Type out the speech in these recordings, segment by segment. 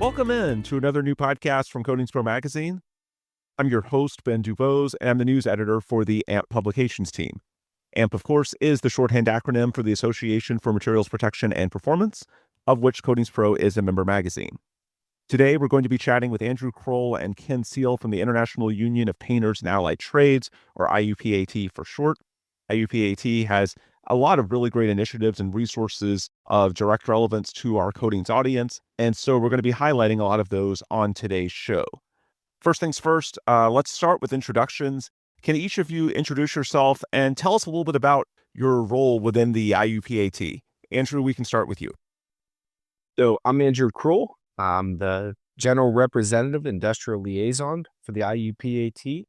Welcome in to another new podcast from Coatings Pro Magazine. I'm your host, Ben Duvose, and I'm the news editor for the AMP publications team. AMP, of course, is the shorthand acronym for the Association for Materials Protection and Performance, of which Coatings Pro is a member magazine. Today, we're going to be chatting with Andrew Kroll and Ken Seal from the International Union of Painters and Allied Trades, or IUPAT for short. IUPAT has a lot of really great initiatives and resources of direct relevance to our coatings audience, and so we're going to be highlighting a lot of those on today's show. First things first, let's start with introductions. Can each of you introduce yourself and tell us a little bit about your role within the IUPAT? Andrew, we can start with you. So I'm Andrew Kroll. I'm the General Representative Industrial Liaison for the IUPAT.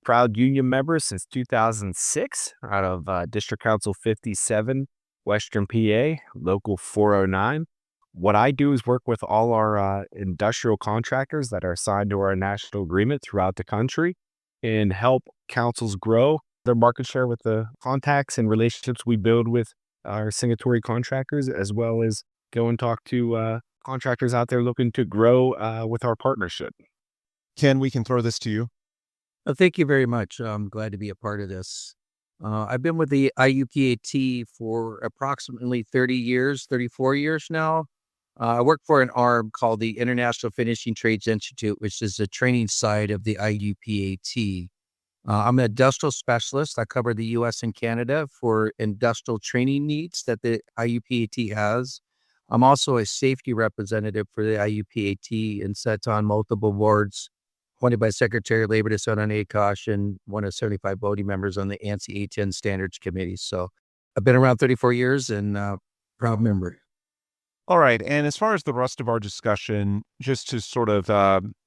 Proud union member since 2006 out of District Council 57, Western PA, Local 409. What I do is work with all our industrial contractors that are signed to our national agreement throughout the country and help councils grow their market share with the contacts and relationships we build with our signatory contractors, as well as go and talk to contractors out there looking to grow with our partnership. Ken, we can throw this to you. Thank you very much. I'm glad to be a part of this. I've been with the IUPAT for approximately 34 years now. I work for an arm called the International Finishing Trades Institute, which is the training side of the IUPAT. I'm an industrial specialist. I cover the U.S. and Canada for industrial training needs that the IUPAT has. I'm also a safety representative for the IUPAT and sit on multiple boards, appointed by Secretary of Labor to sit on ACOSH and one of 75 voting members on the ANSI A10 Standards Committee. So I've been around 34 years and proud member. All right. And as far as the rest of our discussion, just to sort of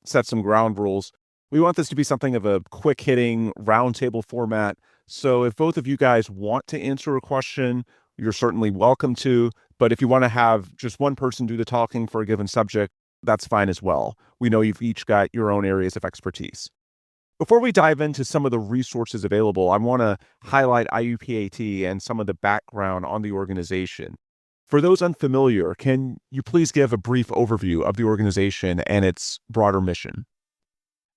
set some ground rules, we want this to be something of a quick hitting roundtable format. So if both of you guys want to answer a question, you're certainly welcome to. But if you want to have just one person do the talking for a given subject, that's fine as well. We know you've each got your own areas of expertise. Before we dive into some of the resources available, I want to highlight IUPAT and some of the background on the organization. For those unfamiliar, can you please give a brief overview of the organization and its broader mission?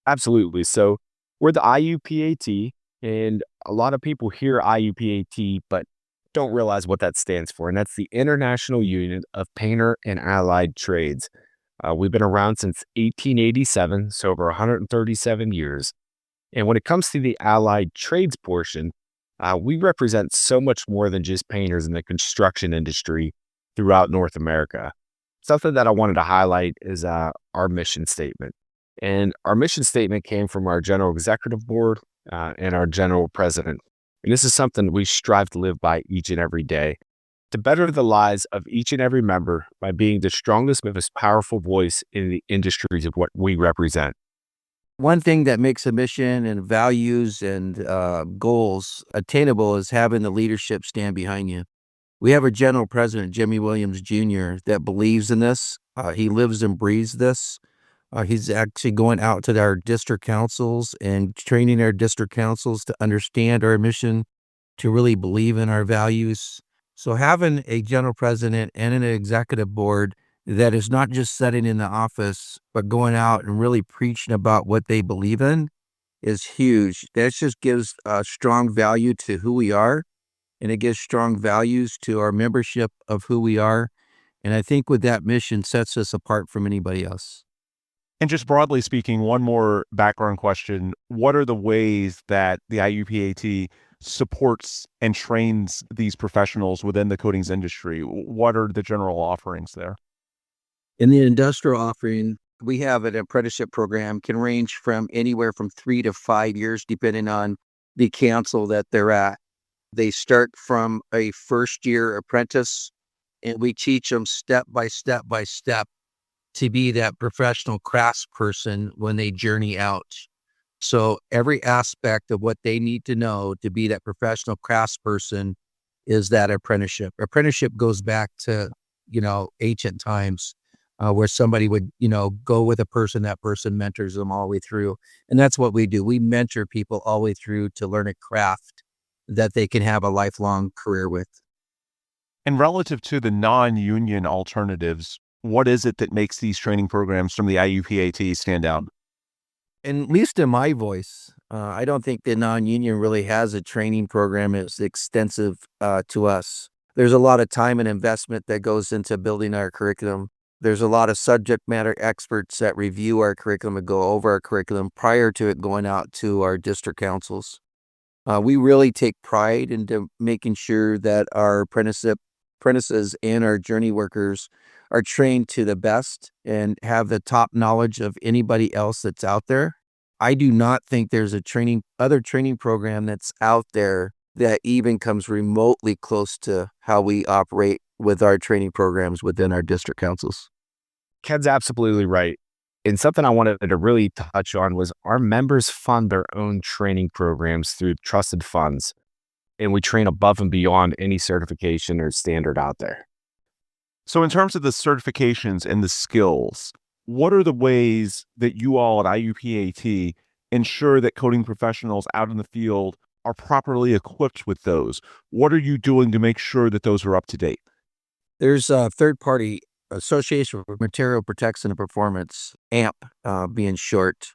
Absolutely. So we're the IUPAT, and a lot of people hear IUPAT, but don't realize what that stands for. And that's the International Union of Painter and Allied Trades. We've been around since 1887, so over 137 years. And when it comes to the allied trades portion, we represent so much more than just painters in the construction industry throughout North America. Something that I wanted to highlight is our mission statement. And our mission statement came from our General Executive Board and our General President. And this is something we strive to live by each and every day, to better the lives of each and every member by being the strongest, most powerful voice in the industries of what we represent. One thing that makes a mission and values and goals attainable is having the leadership stand behind you. We have a general president, Jimmy Williams Jr., that believes in this. He lives and breathes this. He's actually going out to our district councils and training our district councils to understand our mission, to really believe in our values. So having a general president and an executive board that is not just sitting in the office, but going out and really preaching about what they believe in is huge. That just gives strong value to who we are, and it gives strong values to our membership of who we are. And I think with that mission sets us apart from anybody else. And just broadly speaking, one more background question. What are the ways that the IUPAT supports and trains these professionals within the coatings industry? What are the general offerings there? In the industrial offering, we have an apprenticeship program, can range from anywhere from 3 to 5 years, depending on the council that they're at. They start from a first-year apprentice, and we teach them step by step to be that professional craftsperson when they journey out. So every aspect of what they need to know to be that professional craftsperson is that apprenticeship. Apprenticeship goes back to, ancient times where somebody would, go with a person, that person mentors them all the way through. And that's what we do. We mentor people all the way through to learn a craft that they can have a lifelong career with. And relative to the non-union alternatives, What is it that makes these training programs from the IUPAT stand out? At least in my voice, I don't think the non-union really has a training program as extensive to us. There's a lot of time and investment that goes into building our curriculum. There's a lot of subject matter experts that review our curriculum and go over our curriculum prior to it going out to our district councils. We really take pride into making sure that our apprentices and our journey workers are trained to the best and have the top knowledge of anybody else that's out there. I do not think there's a other training program that's out there that even comes remotely close to how we operate with our training programs within our district councils. Ken's absolutely right. And something I wanted to really touch on was our members fund their own training programs through trusted funds, and we train above and beyond any certification or standard out there. So, in terms of the certifications and the skills, what are the ways that you all at IUPAT ensure that coding professionals out in the field are properly equipped with those? What are you doing to make sure that those are up to date? There's a third-party Association for Material Protection and Performance, AMP being short,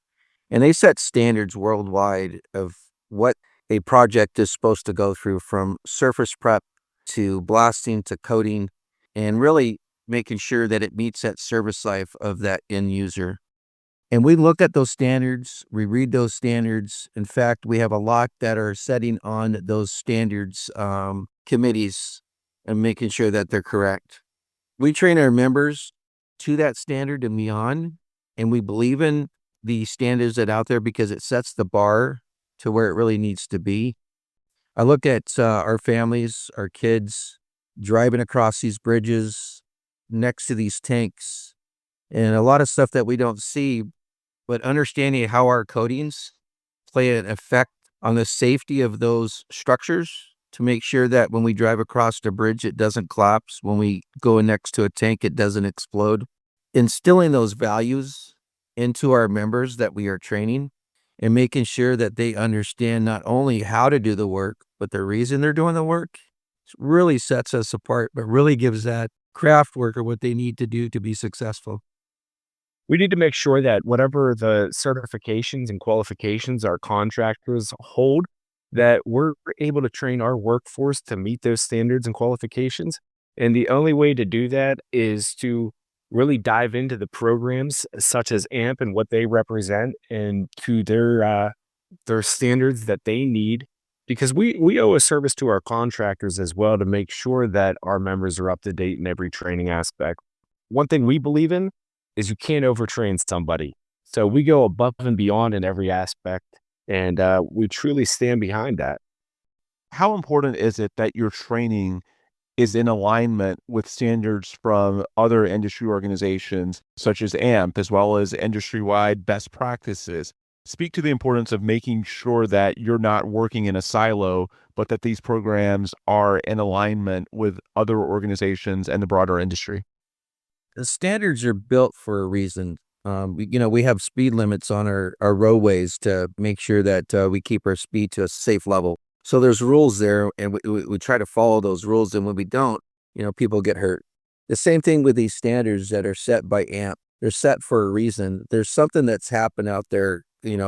and they set standards worldwide of what a project is supposed to go through, from surface prep to blasting to coating, and really making sure that it meets that service life of that end user. And we look at those standards, we read those standards. In fact, we have a lot that are setting on those standards committees and making sure that they're correct. We train our members to that standard and beyond, and we believe in the standards that out there because it sets the bar to where it really needs to be. I look at our families, our kids driving across these bridges next to these tanks, and a lot of stuff that we don't see, but understanding how our coatings play an effect on the safety of those structures to make sure that when we drive across the bridge, it doesn't collapse. When we go next to a tank, it doesn't explode. Instilling those values into our members that we are training and making sure that they understand not only how to do the work, but the reason they're doing the work really sets us apart, but really gives that craft worker what they need to do to be successful. We need to make sure that whatever the certifications and qualifications our contractors hold, that we're able to train our workforce to meet those standards and qualifications. And the only way to do that is to really dive into the programs such as AMP and what they represent, and to their standards that they need, because we owe a service to our contractors as well to make sure that our members are up to date in every training aspect. One thing we believe in is you can't overtrain somebody. So we go above and beyond in every aspect, and we truly stand behind that. How important is it that your training is in alignment with standards from other industry organizations such as AMP, as well as industry-wide best practices? Speak to the importance of making sure that you're not working in a silo, but that these programs are in alignment with other organizations and the broader industry. The standards are built for a reason. We have speed limits on our roadways to make sure that we keep our speed to a safe level. So there's rules there, and we try to follow those rules. And when we don't, people get hurt. The same thing with these standards that are set by AMP. They're set for a reason. There's something that's happened out there,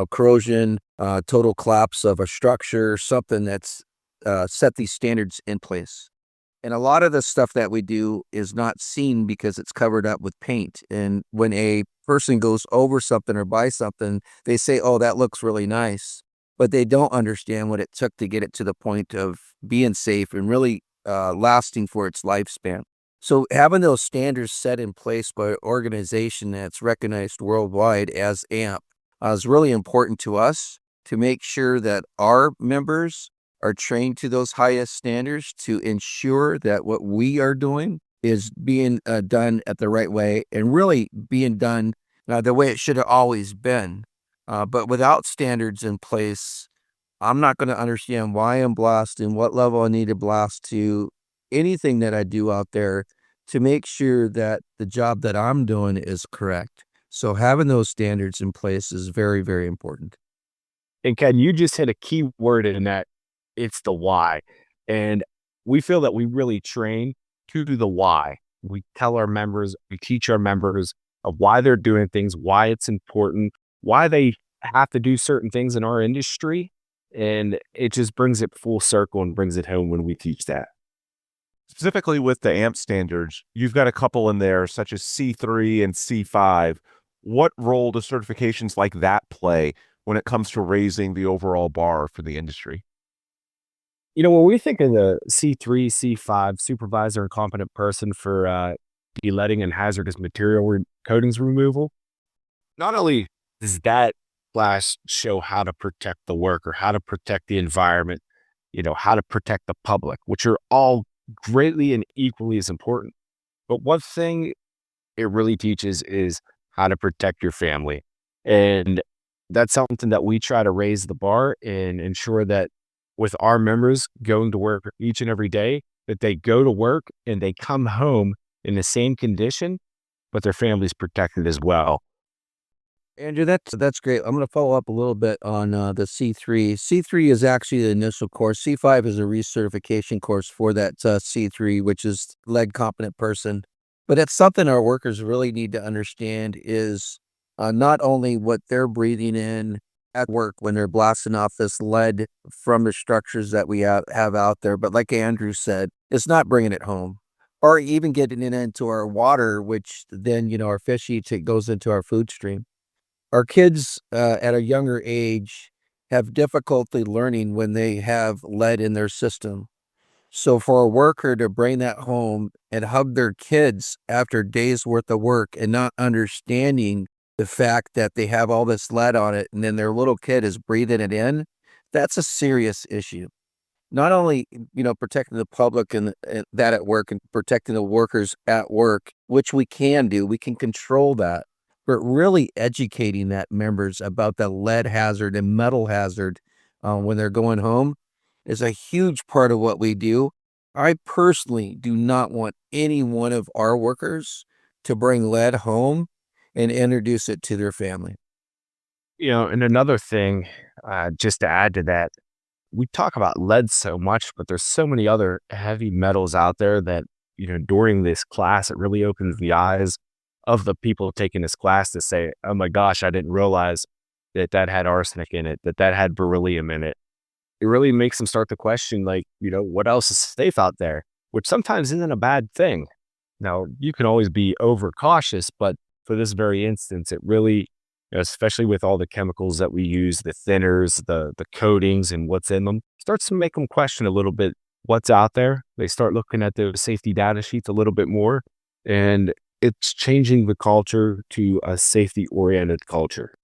corrosion, total collapse of a structure, something that's set these standards in place. And a lot of the stuff that we do is not seen because it's covered up with paint. And when a person goes over something or buys something, they say, oh, that looks really nice. But they don't understand what it took to get it to the point of being safe and really lasting for its lifespan. So having those standards set in place by an organization that's recognized worldwide as AMP is really important to us to make sure that our members are trained to those highest standards to ensure that what we are doing is being done at the right way and really being done the way it should have always been. But without standards in place, I'm not going to understand why I'm blasting, what level I need to blast to, anything that I do out there to make sure that the job that I'm doing is correct. So having those standards in place is very, very important. And Ken, you just hit a key word in that. It's the why. And we feel that we really train to the why. We tell our members, we teach our members of why they're doing things, why it's important, why they have to do certain things in our industry. And it just brings it full circle and brings it home when we teach that. Specifically with the AMP standards, you've got a couple in there such as C3 and C5. What role do certifications like that play when it comes to raising the overall bar for the industry? When we think of the C3, C5, supervisor and competent person for de-leading and hazardous material coatings removal, not only does that class show how to protect the worker, how to protect the environment, how to protect the public, which are all greatly and equally as important. But one thing it really teaches is how to protect your family. And that's something that we try to raise the bar and ensure that with our members going to work each and every day, that they go to work and they come home in the same condition, but their family's protected as well. Andrew, that's great. I'm going to follow up a little bit on the C3. C3 is actually the initial course. C5 is a recertification course for that C3, which is lead competent person. But it's something our workers really need to understand is not only what they're breathing in at work when they're blasting off this lead from the structures that we have out there, but like Andrew said, it's not bringing it home or even getting it into our water, which then, our fish eats, it goes into our food stream. Our kids at a younger age have difficulty learning when they have lead in their system. So for a worker to bring that home and hug their kids after days worth of work and not understanding the fact that they have all this lead on it and then their little kid is breathing it in, that's a serious issue. Not only, protecting the public and that at work and protecting the workers at work, which we can do, we can control that, but really educating that members about the lead hazard and metal hazard when they're going home is a huge part of what we do. I personally do not want any one of our workers to bring lead home and introduce it to their family. And another thing, just to add to that, we talk about lead so much, but there's so many other heavy metals out there that, during this class, it really opens the eyes of the people taking this class to say, oh my gosh, I didn't realize that had arsenic in it, that had beryllium in it. It really makes them start to question, like, what else is safe out there, which sometimes isn't a bad thing. Now, you can always be overcautious, but for this very instance, it really, especially with all the chemicals that we use, the thinners, the coatings and what's in them, starts to make them question a little bit what's out there. They start looking at the safety data sheets a little bit more, and it's changing the culture to a safety-oriented culture.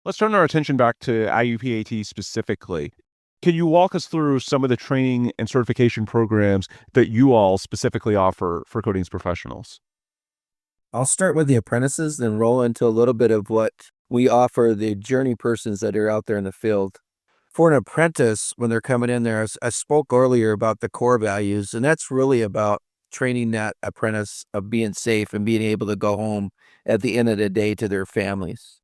Let's turn our attention back to IUPAT specifically. Can you walk us through some of the training and certification programs that you all specifically offer for coatings professionals? I'll start with the apprentices, then roll into a little bit of what we offer the journey persons that are out there in the field. For an apprentice, when they're coming in there, I spoke earlier about the core values, and that's really about training that apprentice of being safe and being able to go home at the end of the day to their families.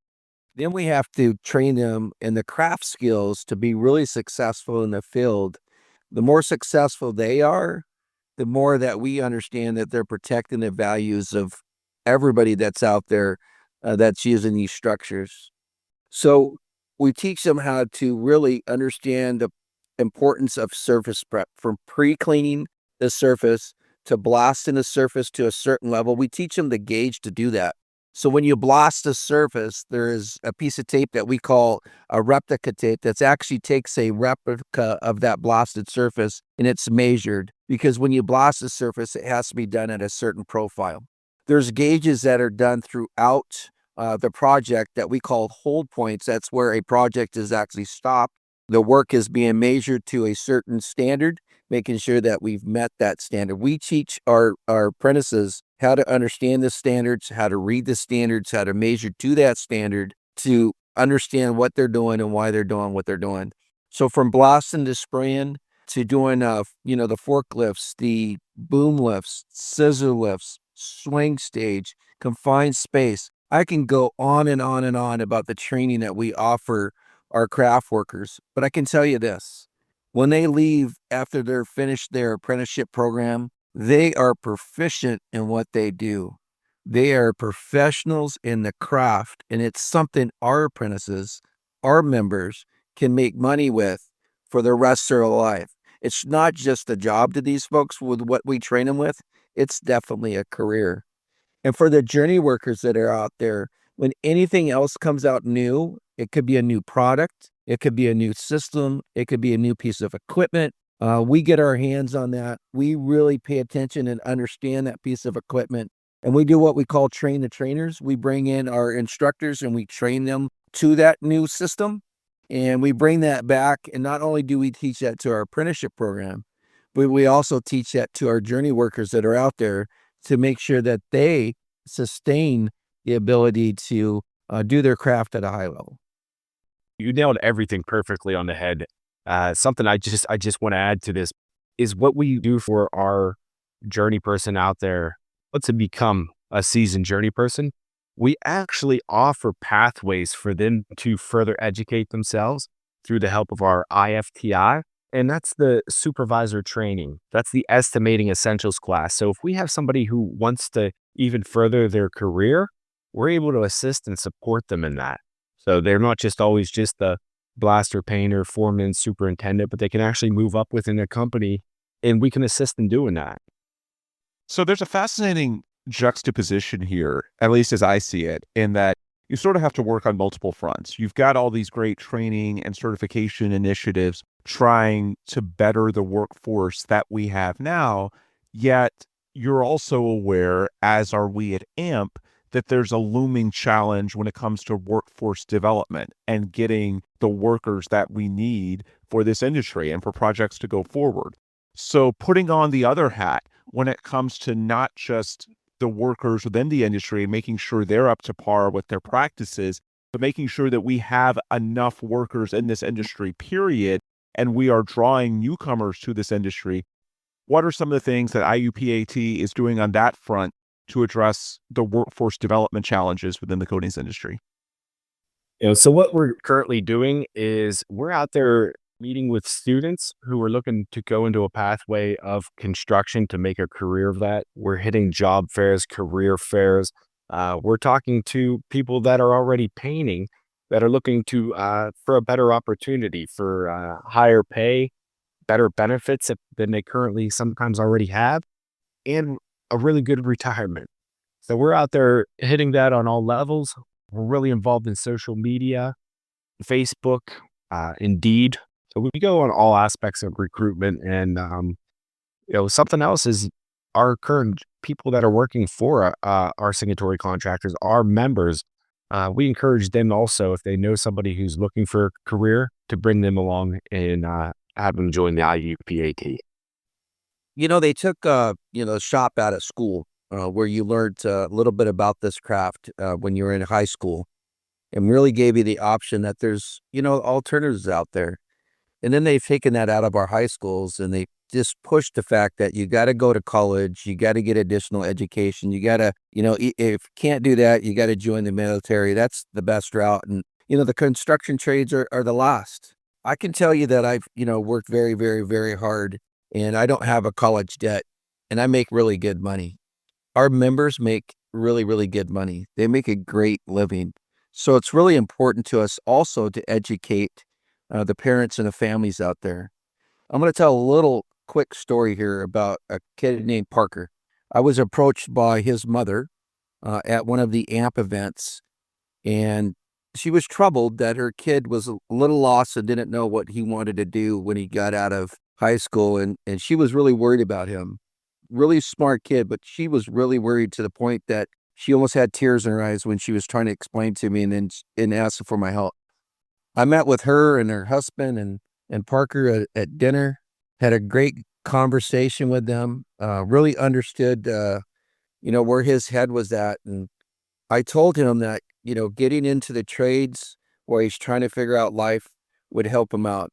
Then we have to train them in the craft skills to be really successful in the field. The more successful they are, the more that we understand that they're protecting the values of everybody that's out there that's using these structures. So we teach them how to really understand the importance of surface prep from pre-cleaning the surface to blasting the surface to a certain level. We teach them the gauge to do that. So when you blast the surface, there is a piece of tape that we call a replica tape that actually takes a replica of that blasted surface and it's measured because when you blast the surface, it has to be done at a certain profile. There's gauges that are done throughout the project that we call hold points. That's where a project is actually stopped. The work is being measured to a certain standard, making sure that we've met that standard. We teach our apprentices how to understand the standards, how to read the standards, how to measure to that standard to understand what they're doing and why they're doing what they're doing. So from blasting to spraying to doing, the forklifts, the boom lifts, scissor lifts, swing stage, confined space. I can go on and on and on about the training that we offer our craft workers, but I can tell you this. When they leave after they're finished their apprenticeship program, They are proficient in what they do. They are professionals in the craft, and it's something our apprentices, our members, can make money with for the rest of their life. It's not just a job to these folks with what we train them with. It's definitely a career. And for the journey workers that are out there, when anything else comes out new, it could be a new product, it could be a new system, it could be a new piece of equipment. We get our hands on that. We really pay attention and understand that piece of equipment. And we do what we call train the trainers. We bring in our instructors and we train them to that new system. And we bring that back. And not only do we teach that to our apprenticeship program, but we also teach that to our journey workers that are out there to make sure that they sustain the ability to do their craft at a high level. You nailed everything perfectly on the head. Something I just want to add to this is what we do for our journey person out there to become a seasoned journey person. We actually offer pathways for them to further educate themselves through the help of our IFTI. And that's the supervisor training. That's the estimating essentials class. So if we have somebody who wants to even further their career, we're able to assist and support them in that. So they're not just always just the blaster painter, foreman, superintendent, but they can actually move up within their company, and we can assist in doing that. So there's a fascinating juxtaposition here, at least as I see it, in that you sort of have to work on multiple fronts. You've got all these great training and certification initiatives trying to better the workforce that we have now, yet you're also aware, as are we at AMP, that there's a looming challenge when it comes to workforce development and getting the workers that we need for this industry and for projects to go forward. So putting on the other hat when it comes to not just the workers within the industry and making sure they're up to par with their practices, but making sure that we have enough workers in this industry, period, and we are drawing newcomers to this industry. What are some of the things that IUPAT is doing on that front to address the workforce development challenges within the coatings industry? So what we're currently doing is we're out there meeting with students who are looking to go into a pathway of construction to make a career of that. We're hitting job fairs, career fairs. We're talking to people that are already painting that are looking to for a better opportunity, for higher pay, better benefits than they currently sometimes already have, and a really good retirement. So we're out there hitting that on all levels. We're really involved in social media, Facebook, Indeed. So we go on all aspects of recruitment. And, something else is our current people that are working for our signatory contractors, our members. We encourage them also, if they know somebody who's looking for a career, to bring them along and have them join the IUPAT. They took shop out of school where you learned a little bit about this craft when you were in high school, and really gave you the option that there's alternatives out there. And then they've taken that out of our high schools and they just pushed the fact that you got to go to college, you got to get additional education, you got to, if you can't do that, you got to join the military. That's the best route. And, the construction trades are the last. I can tell you that I've, worked very, very, very hard and I don't have a college debt and I make really good money. Our members make really, really good money. They make a great living. So it's really important to us also to educate the parents and the families out there. I'm going to tell a little quick story here about a kid named Parker. I was approached by his mother at one of the AMP events, and she was troubled that her kid was a little lost and didn't know what he wanted to do when he got out of high school, and she was really worried about him. Really smart kid, but she was really worried to the point that she almost had tears in her eyes when she was trying to explain to me and ask for my help. I met with her and her husband and Parker at dinner, had a great conversation with them, really understood, where his head was at. And I told him that, getting into the trades where he's trying to figure out life would help him out.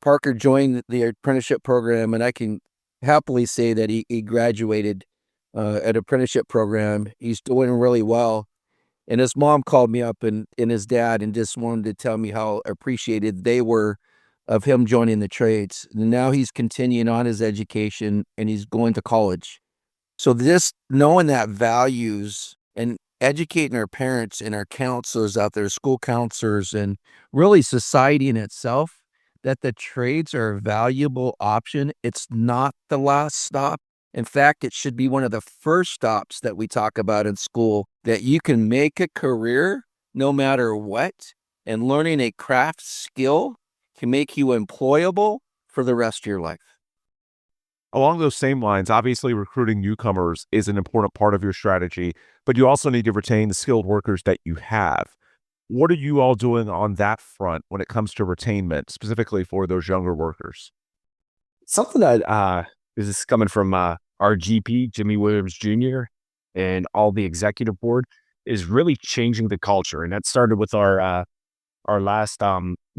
Parker joined the apprenticeship program, and I can happily say that he graduated at apprenticeship program. He's doing really well. And his mom called me up and his dad and just wanted to tell me how appreciated they were of him joining the trades. And now he's continuing on his education and he's going to college. So this knowing that values and educating our parents and our counselors out there, school counselors, and really society in itself, that the trades are a valuable option. It's not the last stop. In fact, it should be one of the first stops that we talk about in school, that you can make a career no matter what, and learning a craft skill can make you employable for the rest of your life. Along those same lines, obviously recruiting newcomers is an important part of your strategy, but you also need to retain the skilled workers that you have. What are you all doing on that front when it comes to retainment, specifically for those younger workers? Something that this is coming from our GP, Jimmy Williams Jr., and all the executive board, is really changing the culture. And that started with our last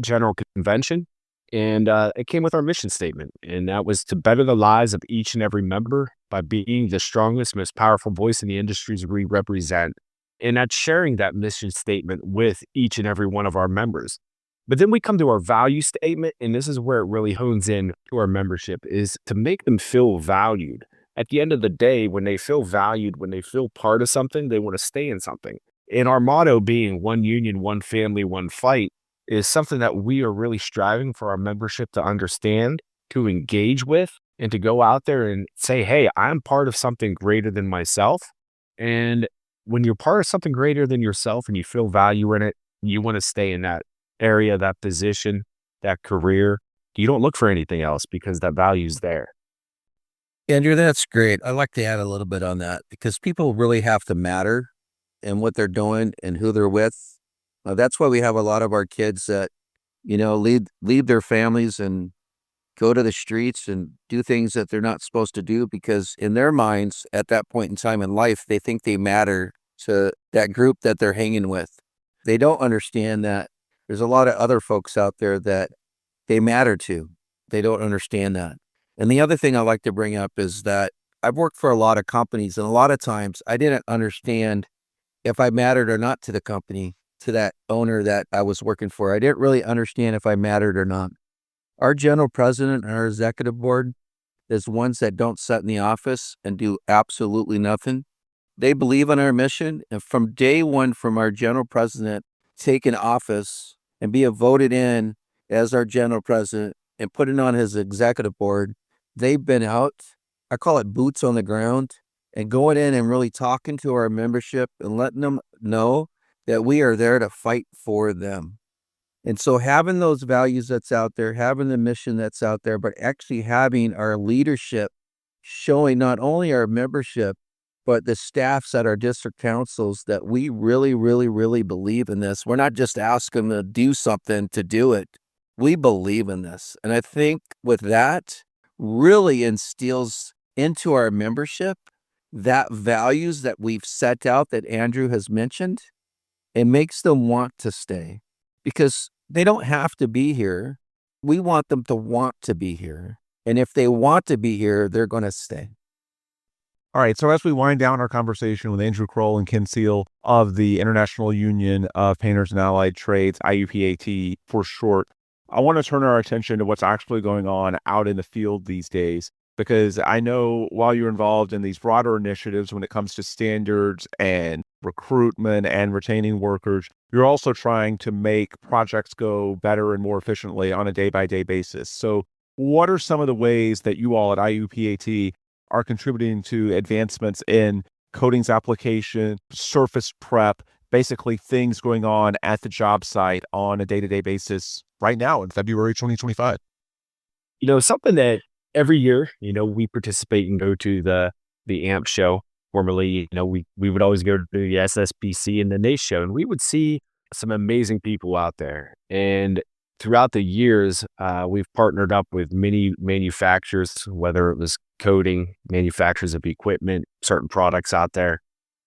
general convention. And it came with our mission statement. And that was to better the lives of each and every member by being the strongest, most powerful voice in the industries we represent. And that's sharing that mission statement with each and every one of our members. But then we come to our value statement, and this is where it really hones in to our membership, is to make them feel valued. At the end of the day, when they feel valued, when they feel part of something, they want to stay in something. And our motto being one union, one family, one fight is something that we are really striving for our membership to understand, to engage with, and to go out there and say, hey, I'm part of something greater than myself. And when you're part of something greater than yourself and you feel value in it, you want to stay in that area, that position, that career. You don't look for anything else because that value's there. Andrew, that's great. I'd like to add a little bit on that because people really have to matter in what they're doing and who they're with. That's why we have a lot of our kids that, leave their families and go to the streets and do things that they're not supposed to do, because in their minds at that point in time in life, they think they matter to that group that they're hanging with. They don't understand that there's a lot of other folks out there that they matter to. They don't understand that. And the other thing I like to bring up is that I've worked for a lot of companies, and a lot of times I didn't understand if I mattered or not to the company, to that owner that I was working for. I didn't really understand if I mattered or not. Our general president and our executive board is ones that don't sit in the office and do absolutely nothing. They believe in our mission. And from day one, from our general president taking office and being voted in as our general president and putting on his executive board, they've been out, I call it boots on the ground, and going in and really talking to our membership and letting them know that we are there to fight for them. And so having those values that's out there, having the mission that's out there, but actually having our leadership showing not only our membership, but the staffs at our district councils that we really, really, really believe in this. We're not just asking them to do something to do it. We believe in this. And I think with that really instills into our membership that values that we've set out that Andrew has mentioned. It makes them want to stay because they don't have to be here. We want them to want to be here. And if they want to be here, they're going to stay. All right, so as we wind down our conversation with Andrew Kroll and Ken Seal of the International Union of Painters and Allied Trades, IUPAT for short, I want to turn our attention to what's actually going on out in the field these days, because I know while you're involved in these broader initiatives when it comes to standards and recruitment and retaining workers, you're also trying to make projects go better and more efficiently on a day-by-day basis. So what are some of the ways that you all at IUPAT are contributing to advancements in coatings application, surface prep, basically things going on at the job site on a day-to-day basis right now in February 2025? Something that every year, we participate and go to the AMP show. Formerly, we would always go to the SSBC and the NACE show, and we would see some amazing people out there. And throughout the years, we've partnered up with many manufacturers, whether it was coating, manufacturers of equipment, certain products out there.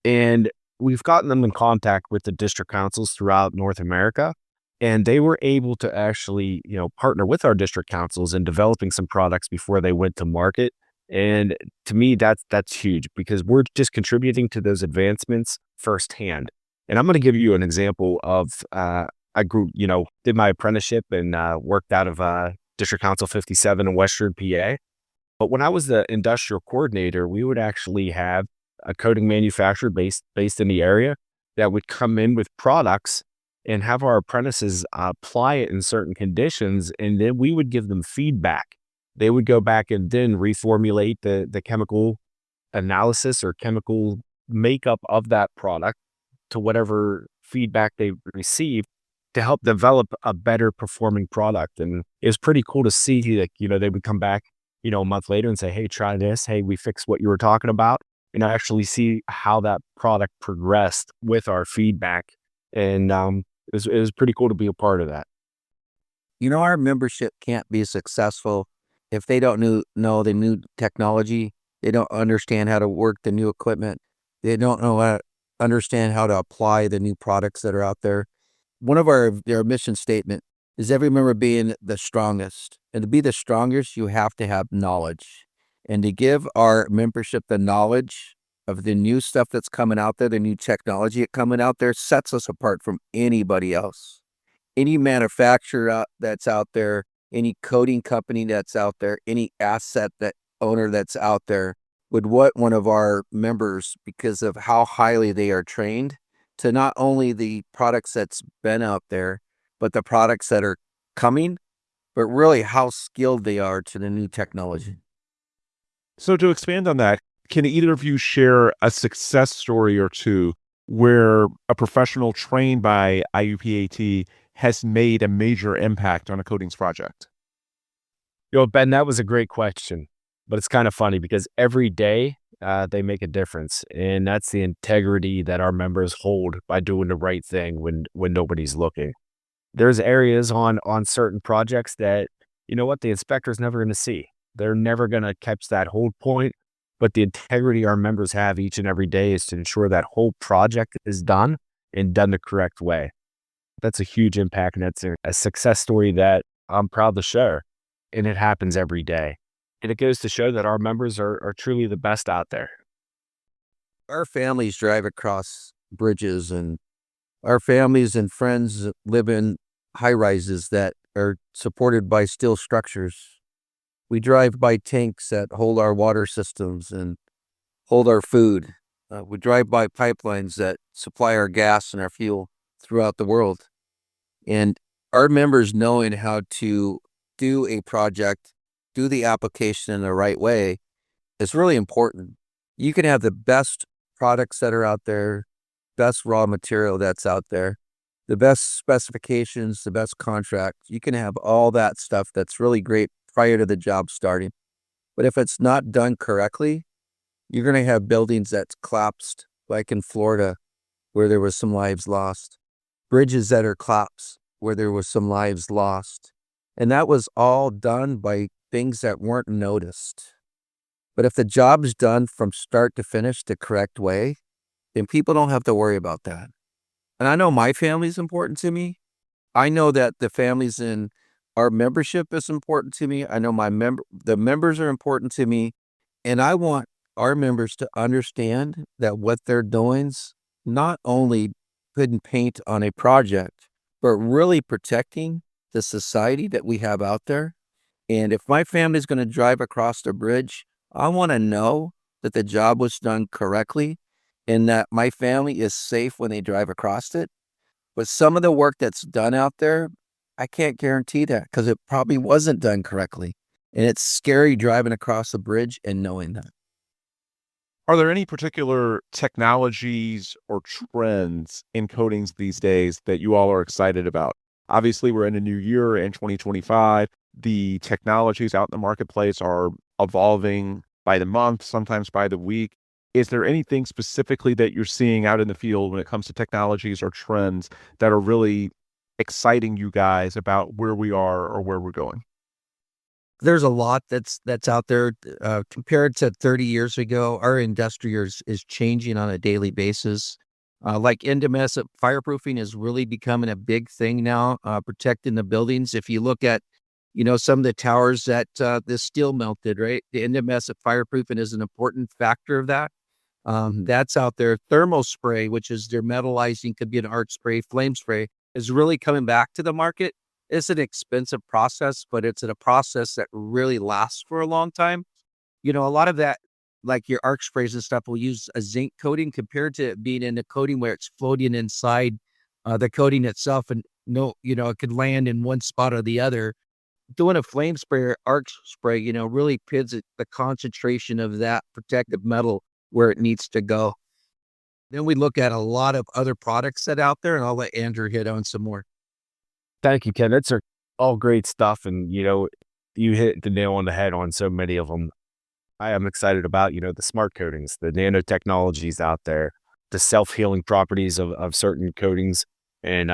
And we've gotten them in contact with the district councils throughout North America. And they were able to actually, partner with our district councils in developing some products before they went to market. And to me, that's huge because we're just contributing to those advancements firsthand. And I'm going to give you an example of I grew, did my apprenticeship and worked out of District Council 57 in Western PA. But when I was the industrial coordinator, we would actually have a coating manufacturer based in the area that would come in with products and have our apprentices apply it in certain conditions, and then we would give them feedback. They would go back and then reformulate the chemical analysis or chemical makeup of that product to whatever feedback they received to help develop a better performing product. And it was pretty cool to see that, they would come back, a month later and say, hey, try this. Hey, we fixed what you were talking about. And I actually see how that product progressed with our feedback. And it was pretty cool to be a part of that. Our membership can't be successful if they don't know the new technology. They don't understand how to work the new equipment. They don't understand how to apply the new products that are out there. One of our mission statement is every member being the strongest. And to be the strongest, you have to have knowledge. And to give our membership the knowledge of the new stuff that's coming out there, the new technology coming out there, sets us apart from anybody else. Any manufacturer that's out there, any coating company that's out there, any asset owner that's out there would want one of our members because of how highly they are trained to not only the products that's been out there, but the products that are coming, but really how skilled they are to the new technology. So to expand on that, can either of you share a success story or two where a professional trained by IUPAT has made a major impact on a coatings project? Ben, that was a great question, but it's kind of funny because every day they make a difference. And that's the integrity that our members hold by doing the right thing when nobody's looking. There's areas on certain projects that, the inspector's never going to see. They're never going to catch that hold point. But the integrity our members have each and every day is to ensure that whole project is done and done the correct way. That's a huge impact, and that's a success story that I'm proud to share. And it happens every day. And it goes to show that our members are truly the best out there. Our families drive across bridges, and our families and friends live in high rises that are supported by steel structures. We drive by tanks that hold our water systems and hold our food. We drive by pipelines that supply our gas and our fuel throughout the world. And our members knowing how to do a project, do the application in the right way is really important. You can have the best products that are out there, best raw material that's out there, the best specifications, the best contract. You can have all that stuff that's really great prior to the job starting. But if it's not done correctly, you're going to have buildings that's collapsed, like in Florida, where there was some lives lost. Bridges that are collapsed, where there was some lives lost. And that was all done by things that weren't noticed. But if the job is done from start to finish the correct way, then people don't have to worry about that. And I know my family is important to me. I know that the families in our membership is important to me. I know the members are important to me. And I want our members to understand that what they're doing's not only putting paint on a project, but really protecting the society that we have out there. And if my family's going to drive across the bridge, I want to know that the job was done correctly and that my family is safe when they drive across it. But some of the work that's done out there, I can't guarantee that because it probably wasn't done correctly. And it's scary driving across the bridge and knowing that. Are there any particular technologies or trends in coatings these days that you all are excited about? Obviously, we're in a new year in 2025. The technologies out in the marketplace are evolving by the month, sometimes by the week. Is there anything specifically that you're seeing out in the field when it comes to technologies or trends that are really exciting you guys about where we are or where we're going? There's a lot that's out there. Compared to 30 years ago, our industry is changing on a daily basis. Like NDMS fireproofing is really becoming a big thing now, protecting the buildings. If you look at, some of the towers that the steel melted, right? The NDMS fireproofing is an important factor of that. That's out there. Thermal spray, which is their metallizing, could be an arc spray, flame spray. is really coming back to the market. It's an expensive process, but it's a process that really lasts for a long time. A lot of that, like your arc sprays and stuff, will use a zinc coating compared to it being in a coating where it's floating inside the coating itself, and it could land in one spot or the other. Doing a flame spray or arc spray, really pins the concentration of that protective metal where it needs to go. Then we look at a lot of other products that out there, and I'll let Andrew hit on some more. Thank you, Ken. That's all great stuff. And, you hit the nail on the head on so many of them. I am excited about, the smart coatings, the nanotechnologies out there, the self-healing properties of certain coatings, and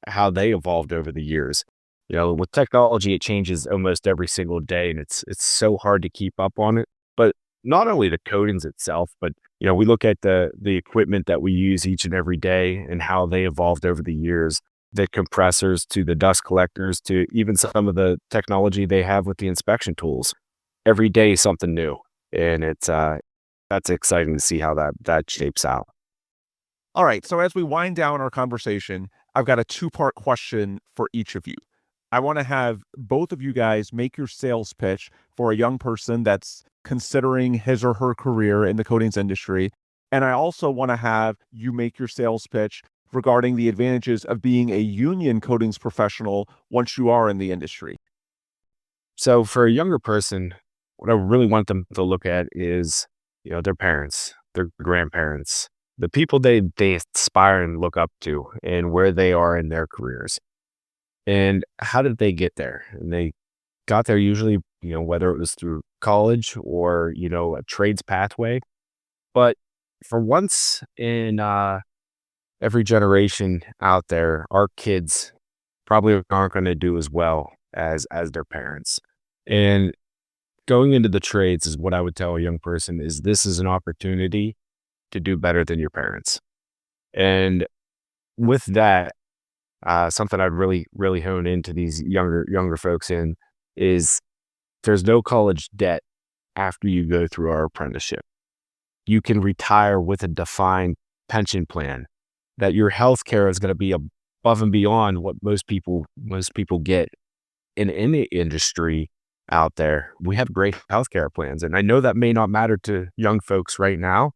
how they evolved over the years. With technology, it changes almost every single day, and it's so hard to keep up on it. But not only the coatings itself, but we look at the equipment that we use each and every day and how they evolved over the years. The compressors to the dust collectors to even some of the technology they have with the inspection tools. Every day something new, and it's that's exciting to see how that shapes out. All right. So as we wind down our conversation, I've got a two-part question for each of you. I want to have both of you guys make your sales pitch for a young person that's considering his or her career in the coatings industry. And I also want to have you make your sales pitch regarding the advantages of being a union coatings professional once you are in the industry. So for a younger person, what I really want them to look at is, their parents, their grandparents, the people they aspire and look up to, and where they are in their careers. And how did they get there? And they got there usually, whether it was through college or, a trades pathway. But for once in every generation out there, our kids probably aren't going to do as well as their parents. And going into the trades is what I would tell a young person is this is an opportunity to do better than your parents. And with that, something I'd really hone into these younger folks in is there's no college debt after you go through our apprenticeship. You can retire with a defined pension plan, that your health care is going to be above and beyond what most people get in any industry out there. We have great healthcare plans. And I know that may not matter to young folks right now,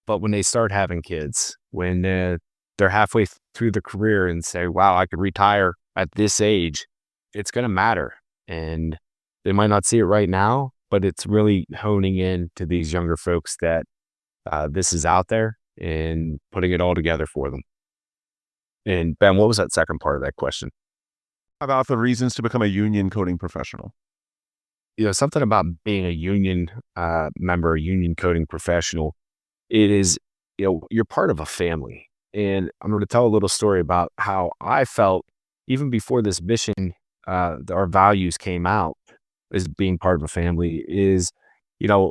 but when they start having kids, when they're halfway through the career and say, wow, I could retire at this age, it's going to matter. And they might not see it right now, but it's really honing in to these younger folks that this is out there and putting it all together for them. And Ben, what was that second part of that question? About the reasons to become a union coating professional. Something about being a union member, a union coding professional, it is, you're part of a family. And I'm going to tell a little story about how I felt even before this mission, our values came out as being part of a family is,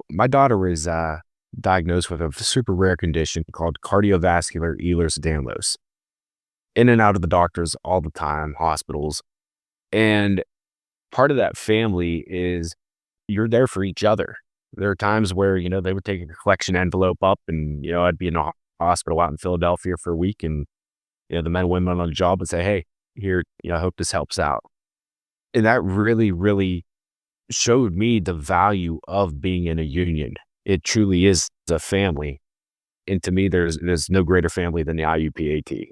my daughter was diagnosed with a super rare condition called cardiovascular Ehlers-Danlos. In and out of the doctors all the time, hospitals. And part of that family is you're there for each other. There are times where, they would take a collection envelope up and, I'd be in a hospital out in Philadelphia for a week and, the men and women on the job would say, hey, here, I hope this helps out. And that really, really showed me the value of being in a union. It truly is a family. And to me, there's no greater family than the IUPAT.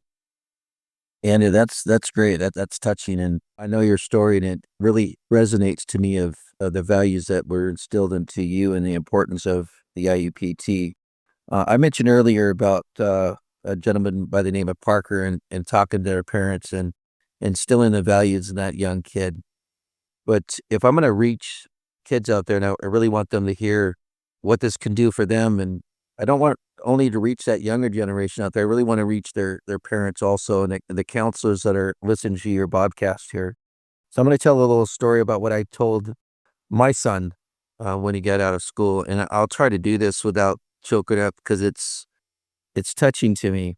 And that's great. That's touching. And I know your story, and it really resonates to me of the values that were instilled into you and the importance of the IUPT. I mentioned earlier about a gentleman by the name of Parker and talking to their parents and instilling the values in that young kid. But if I'm going to reach kids out there now, I really want them to hear what this can do for them. And I don't want only to reach that younger generation out there. I really want to reach their parents also, and the counselors that are listening to your podcast here. So I'm going to tell a little story about what I told my son when he got out of school. And I'll try to do this without choking up because it's touching to me.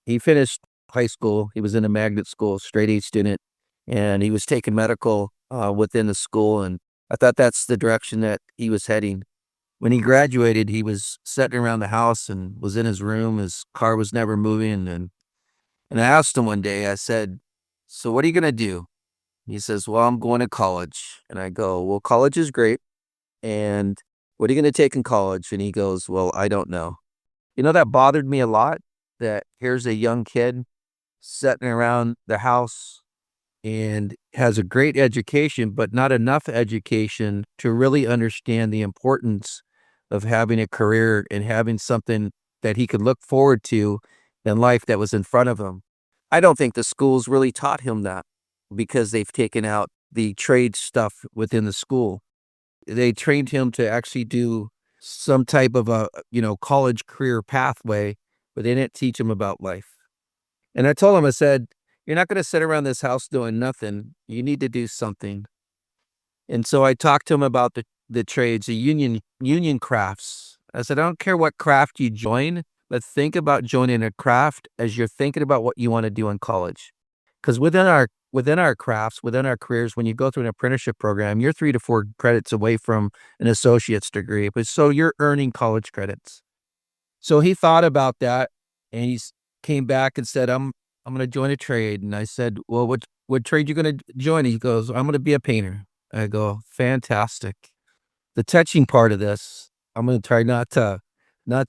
He finished high school. He was in a magnet school, straight A student, and he was taking medical within the school. And I thought that's the direction that he was heading. When he graduated, he was sitting around the house and was in his room. His car was never moving. And I asked him one day, I said, so what are you going to do? He says, well, I'm going to college. And I go, well, college is great. And what are you going to take in college? And he goes, well, I don't know. That bothered me a lot, that here's a young kid sitting around the house and has a great education, but not enough education to really understand the importance of having a career and having something that he could look forward to in life that was in front of him. I don't think the schools really taught him that, because they've taken out the trade stuff within the school. They trained him to actually do some type of a, college career pathway, but they didn't teach him about life. And I told him, I said, you're not going to sit around this house doing nothing. You need to do something. And so I talked to him about the trades, the union crafts. I said, I don't care what craft you join, but think about joining a craft as you're thinking about what you want to do in college. Because within our crafts, within our careers, when you go through an apprenticeship program, you're 3 to 4 credits away from an associate's degree. But so you're earning college credits. So he thought about that, and he came back and said, I'm going to join a trade. And I said, well, what trade you going to join? He goes, I'm going to be a painter. I go, fantastic. The touching part of this, I'm going to try not to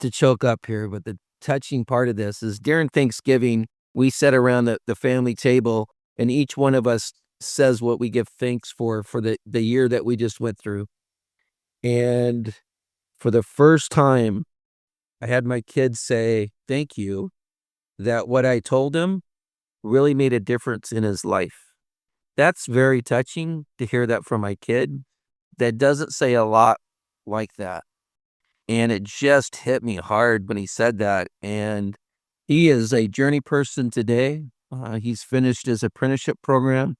choke up here, but the touching part of this is during Thanksgiving, we sat around the family table, and each one of us says what we give thanks for the year that we just went through. And for the first time, I had my kids say, thank you, that what I told him really made a difference in his life. That's very touching to hear that from my kid. That doesn't say a lot like that. And it just hit me hard when he said that. And he is a journey person today. He's finished his apprenticeship program,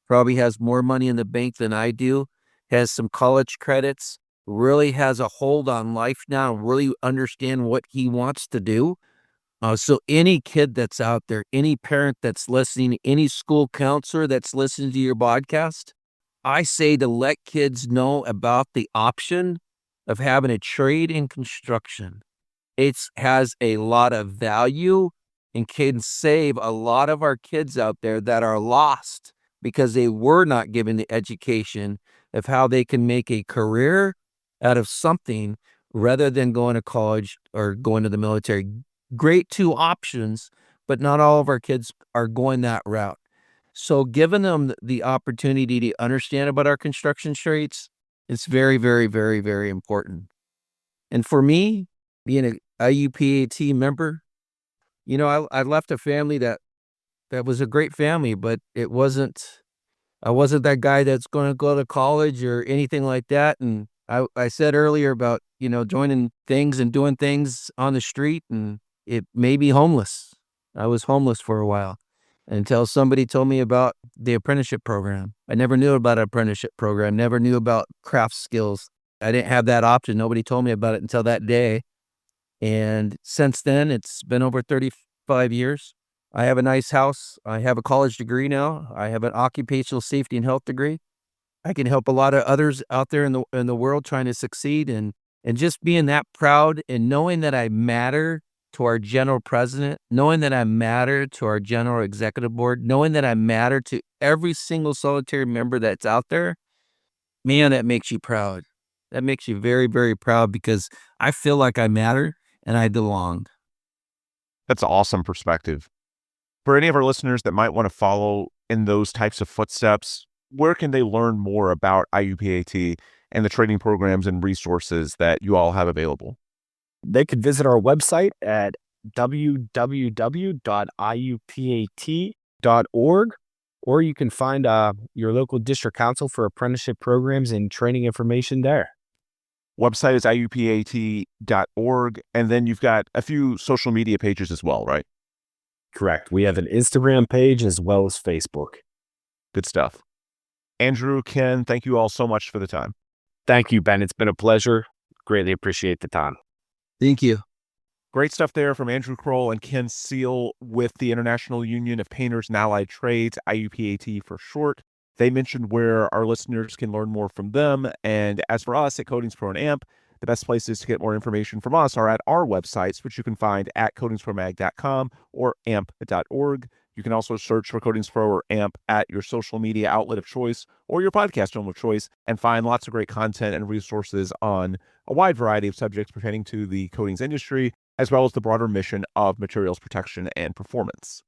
probably has more money in the bank than I do, has some college credits, really has a hold on life now, really understand what he wants to do. So any kid that's out there, any parent that's listening, any school counselor that's listening to your podcast, I say to let kids know about the option of having a trade in construction. It has a lot of value and can save a lot of our kids out there that are lost because they were not given the education of how they can make a career out of something rather than going to college or going to the military. Great 2 options, but not all of our kids are going that route. So giving them the opportunity to understand about our construction trades, it's very, very, very, very important. And for me, being an IUPAT member, I left a family that was a great family, but I wasn't that guy that's going to go to college or anything like that. And I said earlier about, joining things and doing things on the street, and it made me homeless. I was homeless for a while until somebody told me about the apprenticeship program. I never knew about an apprenticeship program, never knew about craft skills. I didn't have that option. Nobody told me about it until that day. And since then, it's been over 35 years. I have a nice house. I have a college degree now. I have an occupational safety and health degree. I can help a lot of others out there in the world trying to succeed, and just being that proud and knowing that I matter to our general president, knowing that I matter to our general executive board, knowing that I matter to every single solitary member that's out there, man, that makes you proud. That makes you very, very proud because I feel like I matter and I belong. That's an awesome perspective. For any of our listeners that might want to follow in those types of footsteps, where can they learn more about IUPAT and the training programs and resources that you all have available? They could visit our website at www.iupat.org, or you can find your local district council for apprenticeship programs and training information there. Website is IUPAT.org, and then you've got a few social media pages as well, right? Correct. We have an Instagram page as well as Facebook. Good stuff. Andrew, Ken, thank you all so much for the time. Thank you, Ben. It's been a pleasure. Greatly appreciate the time. Thank you. Great stuff there from Andrew Kroll and Ken Seal with the International Union of Painters and Allied Trades, IUPAT for short. They mentioned where our listeners can learn more from them. And as for us at Coatings Pro and AMP, the best places to get more information from us are at our websites, which you can find at coatingspromag.com or amp.org. You can also search for Coatings Pro or AMP at your social media outlet of choice or your podcast home of choice and find lots of great content and resources on a wide variety of subjects pertaining to the coatings industry, as well as the broader mission of materials protection and performance.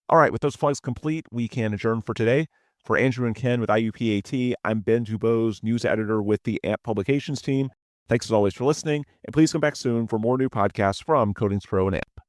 All right, with those plugs complete, we can adjourn for today. For Andrew and Ken with IUPAT, I'm Ben Dubose, news editor with the AMP Publications team. Thanks as always for listening, and please come back soon for more new podcasts from Coatings Pro and AMP.